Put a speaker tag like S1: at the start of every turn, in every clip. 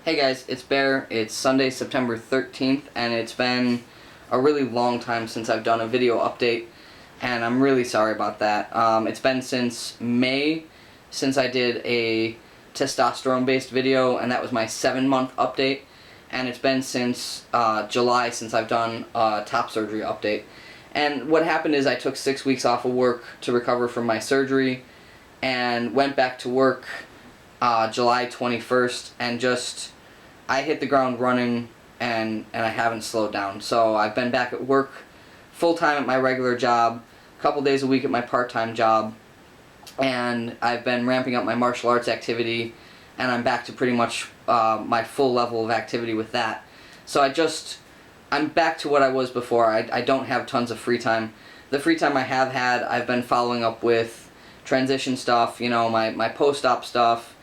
S1: Hey guys, it's Bear. It's Sunday, September 13th, and it's been a really long time since I've done a video update, and I'm really sorry about that. It's been since May since I did a testosterone-based video, and that was my 7-month update, and it's been since July since I've done a top surgery update. And what happened is I took 6 weeks off of work to recover from my surgery, and went back to work July 21st, and I hit the ground running, and I haven't slowed down. So I've been back at work full-time at my regular job, a couple days a week at my part-time job, and I've been ramping up my martial arts activity, and I'm back to pretty much my full level of activity with that. So I'm back to what I was before. I don't have tons of free time. The free time I have had, I've been following up with transition stuff, you know, my post-op stuff,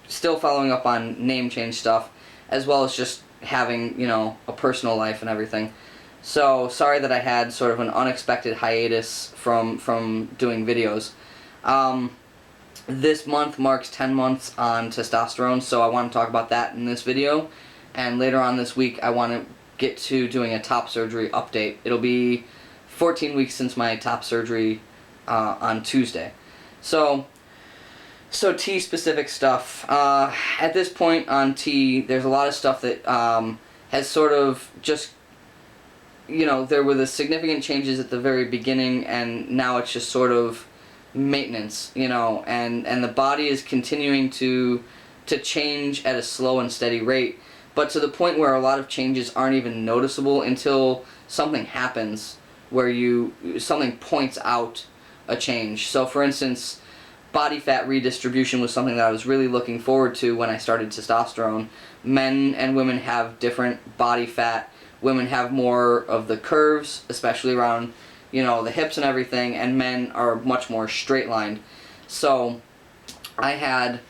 S1: still following up on name change stuff, as well as just having, you know, a personal life and everything. So sorry that I had sort of an unexpected hiatus from doing videos. This month marks 10 months on testosterone, so I want to talk about that in this video. And later on this week, I want to get to doing a top surgery update. It'll be 14 weeks since my top surgery on Tuesday. So T-specific stuff. At this point on T, there's a lot of stuff that has sort of just, you know, there were the significant changes at the very beginning, and now it's just sort of maintenance, you know, and the body is continuing to change at a slow and steady rate, but to the point where a lot of changes aren't even noticeable until something happens where something points out a change. So for instance, body fat redistribution was something that I was really looking forward to when I started testosterone. Men and women have different body fat. Women have more of the curves, especially around, you know, the hips and everything, and men are much more straight-lined. So I had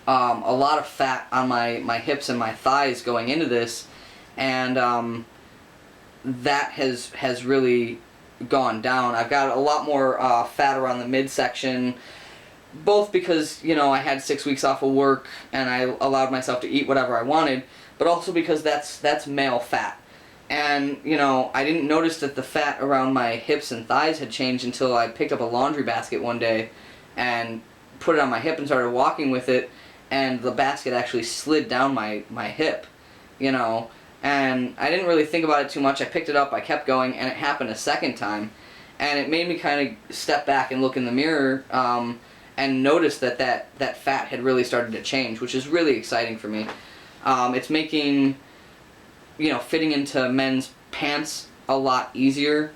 S1: a lot of fat on my hips and my thighs going into this, and that has really gone down. I've got a lot more fat around the midsection, both because, you know, I had 6 weeks off of work and I allowed myself to eat whatever I wanted, but also because that's male fat. And, you know, I didn't notice that the fat around my hips and thighs had changed until I picked up a laundry basket one day and put it on my hip and started walking with it, and the basket actually slid down my hip, you know, and I didn't really think about it too much. I picked it up, I kept going, and it happened a second time, and it made me kind of step back and look in the mirror, and noticed that fat had really started to change, which is really exciting for me. It's making, you know, fitting into men's pants a lot easier,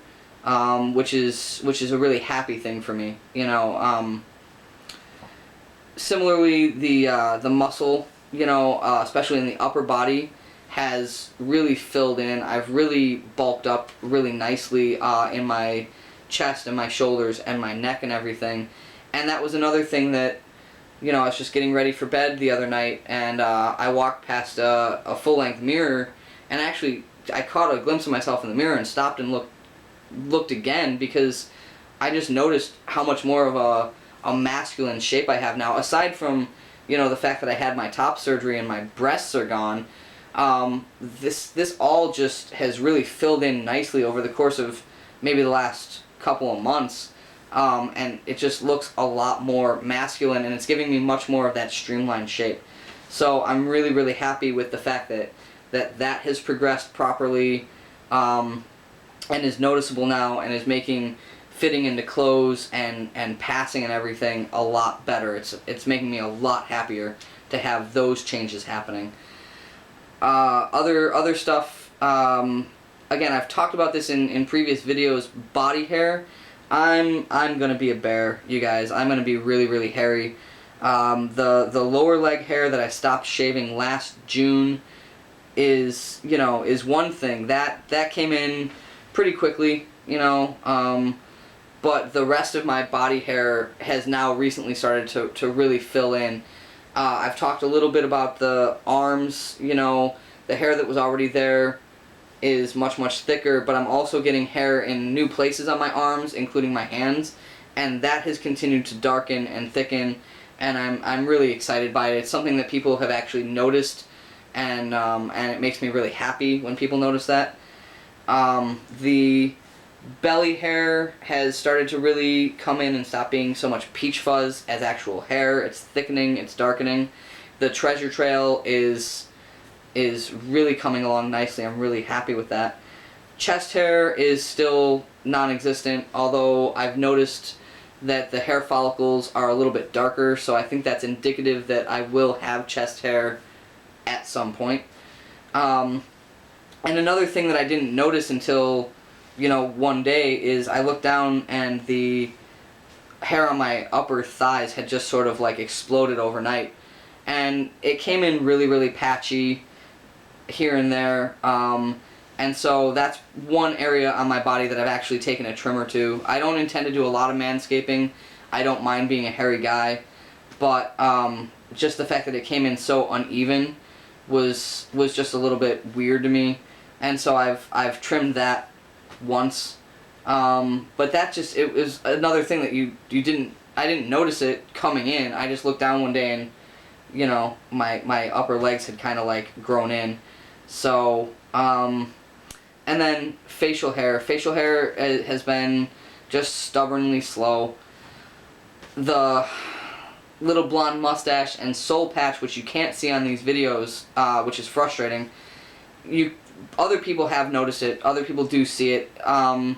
S1: which is a really happy thing for me. You know, similarly, the muscle, you know, especially in the upper body, has really filled in. I've really bulked up really nicely in my chest and my shoulders and my neck and everything. And that was another thing that, you know, I was just getting ready for bed the other night, and I walked past a full-length mirror, and actually I caught a glimpse of myself in the mirror and stopped and looked again, because I just noticed how much more of a masculine shape I have now. Aside from, you know, the fact that I had my top surgery and my breasts are gone, this all just has really filled in nicely over the course of maybe the last couple of months. And it just looks a lot more masculine, and it's giving me much more of that streamlined shape. So I'm really, really happy with the fact that has progressed properly, and is noticeable now, and is making fitting into clothes and passing and everything a lot better. It's making me a lot happier to have those changes happening. Other stuff, again, I've talked about this in previous videos. Body hair. I'm gonna be a bear, you guys. I'm gonna be really, really hairy. The lower leg hair that I stopped shaving last June is one thing that came in pretty quickly, you know. But the rest of my body hair has now recently started to really fill in. I've talked a little bit about the arms. You know, the hair that was already there is much, much thicker, but I'm also getting hair in new places on my arms, including my hands, and that has continued to darken and thicken, and I'm really excited by it. It's something that people have actually noticed, and it makes me really happy when people notice that. The belly hair has started to really come in and stop being so much peach fuzz as actual hair. It's thickening, it's darkening. The treasure trail is really coming along nicely. I'm really happy with that. Chest hair is still non-existent, although I've noticed that the hair follicles are a little bit darker, so I think that's indicative that I will have chest hair at some point. And another thing that I didn't notice until, one day is I looked down and the hair on my upper thighs had just sort of like exploded overnight. And it came in really, really patchy here and there. And so that's one area on my body that I've actually taken a trimmer to. I don't intend to do a lot of manscaping. I don't mind being a hairy guy. But just the fact that it came in so uneven was just a little bit weird to me. And so I've trimmed that once. But that it was another thing that I didn't notice it coming in. I just looked down one day and, my upper legs had kind of like grown in. So, and then facial hair. Facial hair has been just stubbornly slow. The little blonde mustache and soul patch, which you can't see on these videos, which is frustrating. Other people have noticed it. Other people do see it, and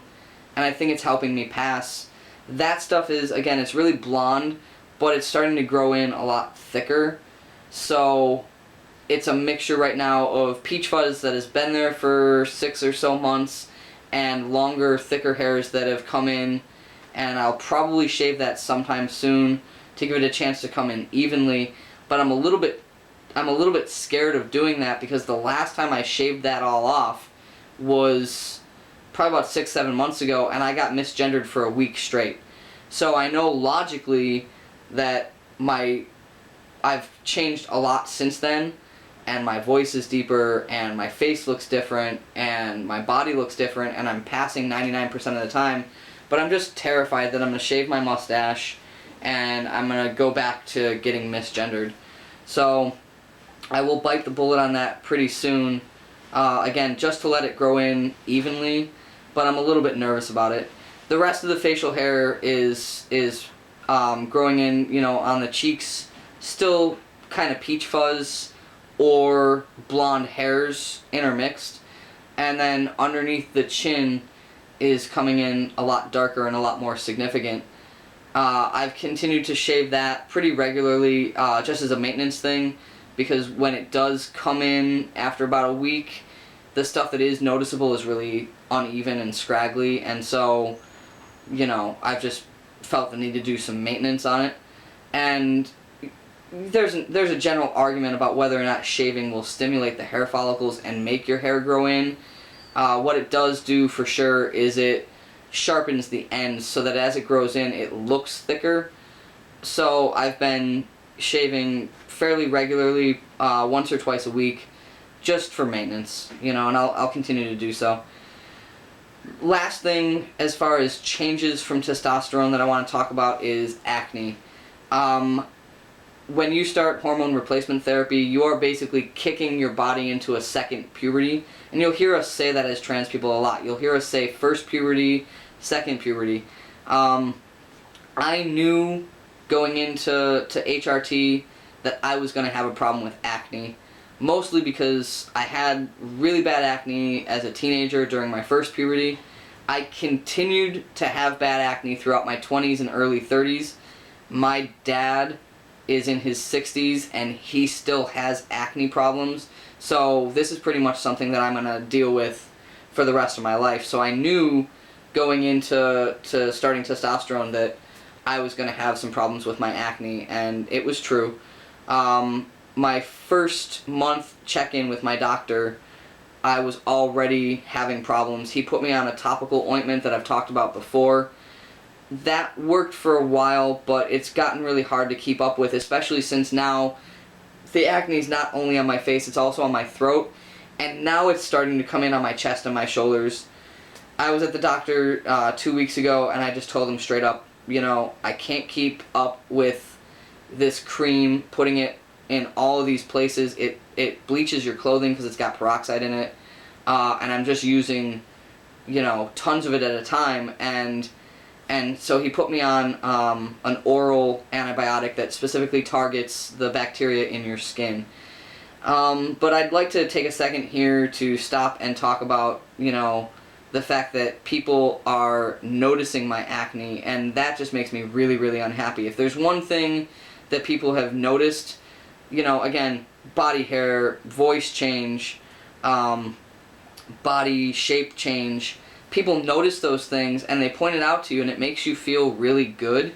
S1: I think it's helping me pass. That stuff is, again, it's really blonde, but it's starting to grow in a lot thicker. So it's a mixture right now of peach fuzz that has been there for 6 or so months and longer, thicker hairs that have come in, and I'll probably shave that sometime soon to give it a chance to come in evenly. But I'm a little bit scared of doing that because the last time I shaved that all off was probably about 6-7 months ago, and I got misgendered for a week straight. So I know logically that I've changed a lot since then, and my voice is deeper, and my face looks different, and my body looks different, and I'm passing 99% of the time. But I'm just terrified that I'm going to shave my mustache, and I'm going to go back to getting misgendered. So I will bite the bullet on that pretty soon, again, just to let it grow in evenly, but I'm a little bit nervous about it. The rest of the facial hair is growing in, on the cheeks, still kind of peach fuzz or blonde hairs intermixed, and then underneath the chin is coming in a lot darker and a lot more significant. I've continued to shave that pretty regularly, just as a maintenance thing, because when it does come in after about a week, the stuff that is noticeable is really uneven and scraggly, and so, I've just felt the need to do some maintenance on it. And there's a general argument about whether or not shaving will stimulate the hair follicles and make your hair grow in. What it does do for sure is it sharpens the ends so that as it grows in, it looks thicker. So I've been shaving fairly regularly, once or twice a week, just for maintenance, and I'll continue to do so. Last thing, as far as changes from testosterone that I want to talk about, is acne. When you start hormone replacement therapy, you are basically kicking your body into a second puberty. And you'll hear us say that as trans people a lot. You'll hear us say first puberty, second puberty. I knew going into HRT that I was going to have a problem with acne. Mostly because I had really bad acne as a teenager during my first puberty. I continued to have bad acne throughout my 20s and early 30s. My dad is in his 60s and he still has acne problems. So this is pretty much something that I'm going to deal with for the rest of my life. So I knew going into starting testosterone that I was going to have some problems with my acne, and it was true. My first month check-in with my doctor, I was already having problems. He put me on a topical ointment that I've talked about before. That worked for a while, but it's gotten really hard to keep up with, especially since now the acne is not only on my face, it's also on my throat, and now it's starting to come in on my chest and my shoulders. I was at the doctor 2 weeks ago, and I just told him straight up, I can't keep up with this cream, putting it in all of these places. It bleaches your clothing because it's got peroxide in it, and I'm just using, tons of it at a time, and so he put me on an oral antibiotic that specifically targets the bacteria in your skin. But I'd like to take a second here to stop and talk about, the fact that people are noticing my acne, and that just makes me really, really unhappy. If there's one thing that people have noticed, again, body hair, voice change, body shape change, people notice those things and they point it out to you, and it makes you feel really good.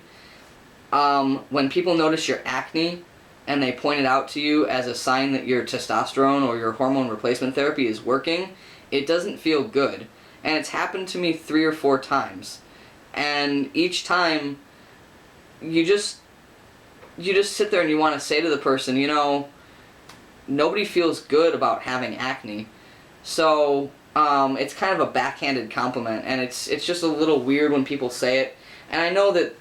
S1: When people notice your acne and they point it out to you as a sign that your testosterone or your hormone replacement therapy is working, it doesn't feel good. And it's happened to me 3 or 4 times. And each time, you just sit there and you want to say to the person, nobody feels good about having acne. So, it's kind of a backhanded compliment, and it's just a little weird when people say it. And I know that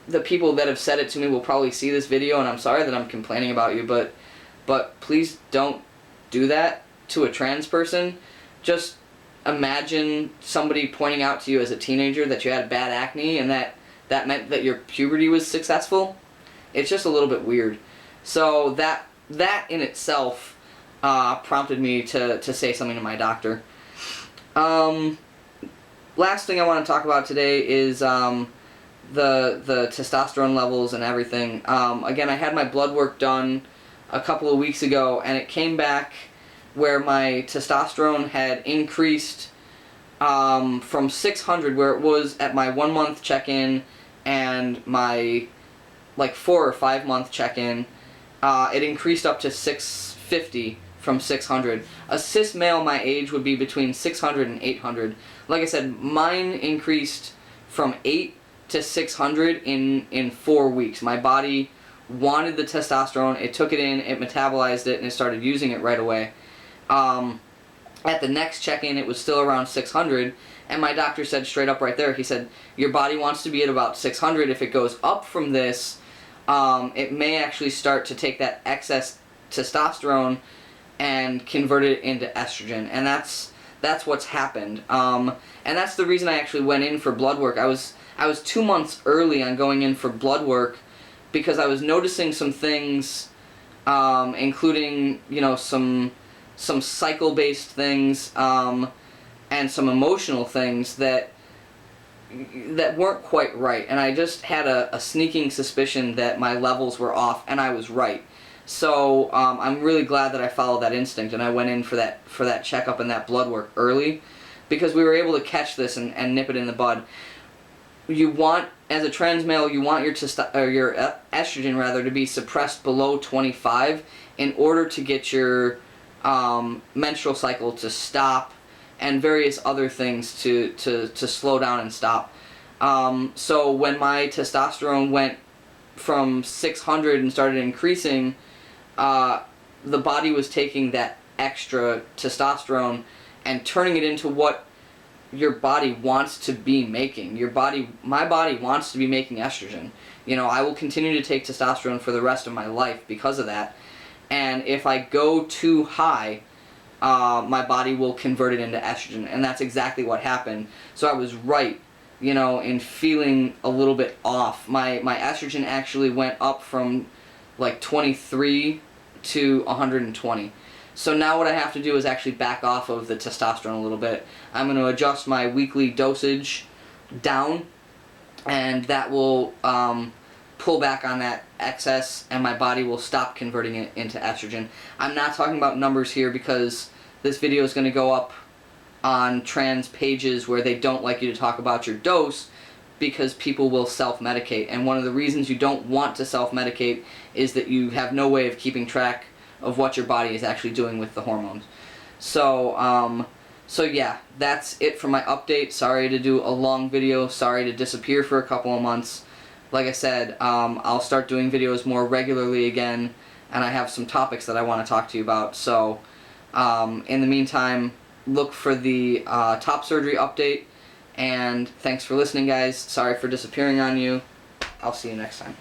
S1: the people that have said it to me will probably see this video, and I'm sorry that I'm complaining about you, but please don't do that to a trans person. Just imagine somebody pointing out to you as a teenager that you had bad acne and that meant that your puberty was successful. It's just a little bit weird. So that in itself prompted me to say something to my doctor. Last thing I want to talk about today is the testosterone levels and everything. Again, I had my blood work done a couple of weeks ago, and it came back where my testosterone had increased from 600, where it was at my 1 month check-in, and my 4 or 5 month check-in. It increased up to 650 from 600. A cis male my age would be between 600 and 800. Like I said, mine increased from 8 to 600 in 4 weeks. My body wanted the testosterone, it took it in, it metabolized it, and it started using it right away. At the next check-in, it was still around 600, and my doctor said straight up right there, he said, your body wants to be at about 600. If it goes up from this, it may actually start to take that excess testosterone and convert it into estrogen, and that's what's happened. And that's the reason I actually went in for blood work. I was 2 months early on going in for blood work because I was noticing some things, including some cycle-based things and some emotional things that weren't quite right, and I just had a sneaking suspicion that my levels were off, and I was right. So I'm really glad that I followed that instinct, and I went in for that checkup and that blood work early, because we were able to catch this and nip it in the bud. You want, as a trans male, you want your estrogen rather to be suppressed below 25 in order to get your menstrual cycle to stop and various other things to slow down and stop. So when my testosterone went from 600 and started increasing, the body was taking that extra testosterone and turning it into what your body wants to be making. My body wants to be making estrogen. I will continue to take testosterone for the rest of my life because of that. And if I go too high, my body will convert it into estrogen, and that's exactly what happened. So I was right, in feeling a little bit off. My estrogen actually went up from 23 to 120. So now what I have to do is actually back off of the testosterone a little bit. I'm going to adjust my weekly dosage down, and that will pull back on that excess, and my body will stop converting it into estrogen. I'm not talking about numbers here because this video is going to go up on trans pages where they don't like you to talk about your dose, because people will self-medicate. And one of the reasons you don't want to self-medicate is that you have no way of keeping track of what your body is actually doing with the hormones. So yeah, that's it for my update. Sorry to do a long video. Sorry to disappear for a couple of months. Like I said, I'll start doing videos more regularly again, and I have some topics that I want to talk to you about. So in the meantime, look for the top surgery update, and thanks for listening, guys. Sorry for disappearing on you. I'll see you next time.